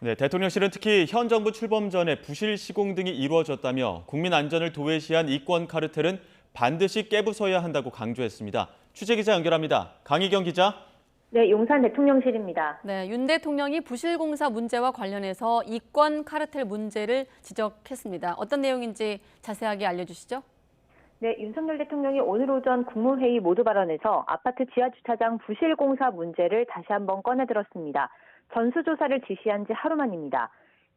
네, 대통령실은 특히 현 정부 출범 전에 부실 시공 등이 이루어졌다며 국민 안전을 도외시한 이권 카르텔은 반드시 깨부숴야 한다고 강조했습니다. 취재기자 연결합니다. 강희경 기자. 네, 용산 대통령실입니다. 네, 윤 대통령이 부실공사 문제와 관련해서 이권 카르텔 문제를 지적했습니다. 어떤 내용인지 자세하게 알려주시죠. 네, 윤석열 대통령이 오늘 오전 국무회의 모두 발언에서 아파트 지하주차장 부실공사 문제를 다시 한번 꺼내들었습니다. 전수조사를 지시한 지 하루 만입니다.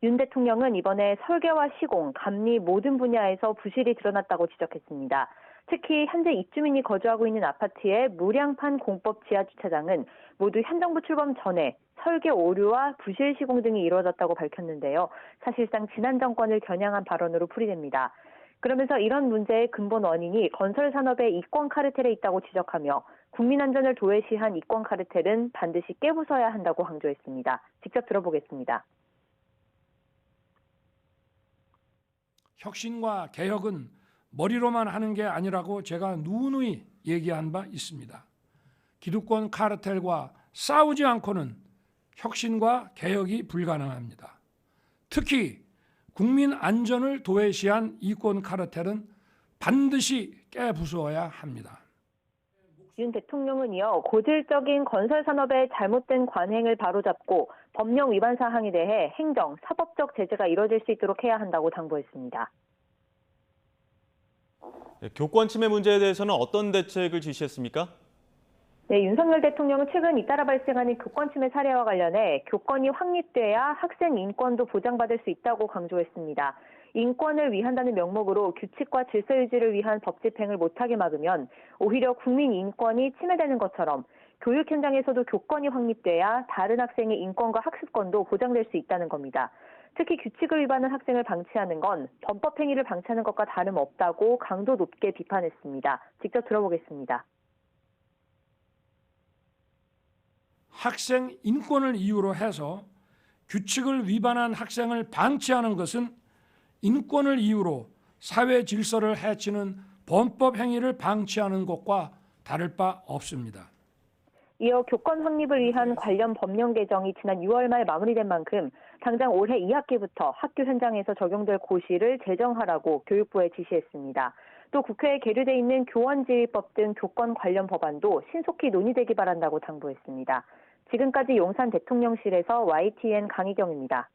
윤 대통령은 이번에 설계와 시공, 감리 모든 분야에서 부실이 드러났다고 지적했습니다. 특히 현재 입주민이 거주하고 있는 아파트의 무량판 공법 지하주차장은 모두 현 정부 출범 전에 설계 오류와 부실 시공 등이 이루어졌다고 밝혔는데요. 사실상 지난 정권을 겨냥한 발언으로 풀이됩니다. 그러면서 이런 문제의 근본 원인이 건설 산업의 이권 카르텔에 있다고 지적하며 국민 안전을 도외시한 이권 카르텔은 반드시 깨부숴야 한다고 강조했습니다. 직접 들어보겠습니다. 혁신과 개혁은 머리로만 하는 게 아니라고 제가 누누이 얘기한 바 있습니다. 기득권 카르텔과 싸우지 않고는 혁신과 개혁이 불가능합니다. 특히 국민 안전을 도외시한 이권 카르텔은 반드시 깨부숴야 합니다. 윤 대통령은 이어 고질적인 건설 산업의 잘못된 관행을 바로잡고 법령 위반 사항에 대해 행정, 사법적 제재가 이뤄질 수 있도록 해야 한다고 당부했습니다. 네, 교권 침해 문제에 대해서는 어떤 대책을 지시했습니까? 네, 윤석열 대통령은 최근 잇따라 발생하는 교권 침해 사례와 관련해 교권이 확립돼야 학생 인권도 보장받을 수 있다고 강조했습니다. 인권을 위한다는 명목으로 규칙과 질서 유지를 위한 법 집행을 못하게 막으면 오히려 국민 인권이 침해되는 것처럼 교육 현장에서도 교권이 확립돼야 다른 학생의 인권과 학습권도 보장될 수 있다는 겁니다. 특히 규칙을 위반한 학생을 방치하는 건 범법 행위를 방치하는 것과 다름없다고 강도 높게 비판했습니다. 직접 들어보겠습니다. 학생 인권을 이유로 해서 규칙을 위반한 학생을 방치하는 것은 인권을 이유로 사회 질서를 해치는 범법 행위를 방치하는 것과 다를 바 없습니다. 이어 교권 확립을 위한 관련 법령 개정이 지난 6월 말 마무리된 만큼 당장 올해 2학기부터 학교 현장에서 적용될 고시를 제정하라고 교육부에 지시했습니다. 또 국회에 계류돼 있는 교원지휘법 등 교권 관련 법안도 신속히 논의되기 바란다고 당부했습니다. 지금까지 용산 대통령실에서 YTN 강희경입니다.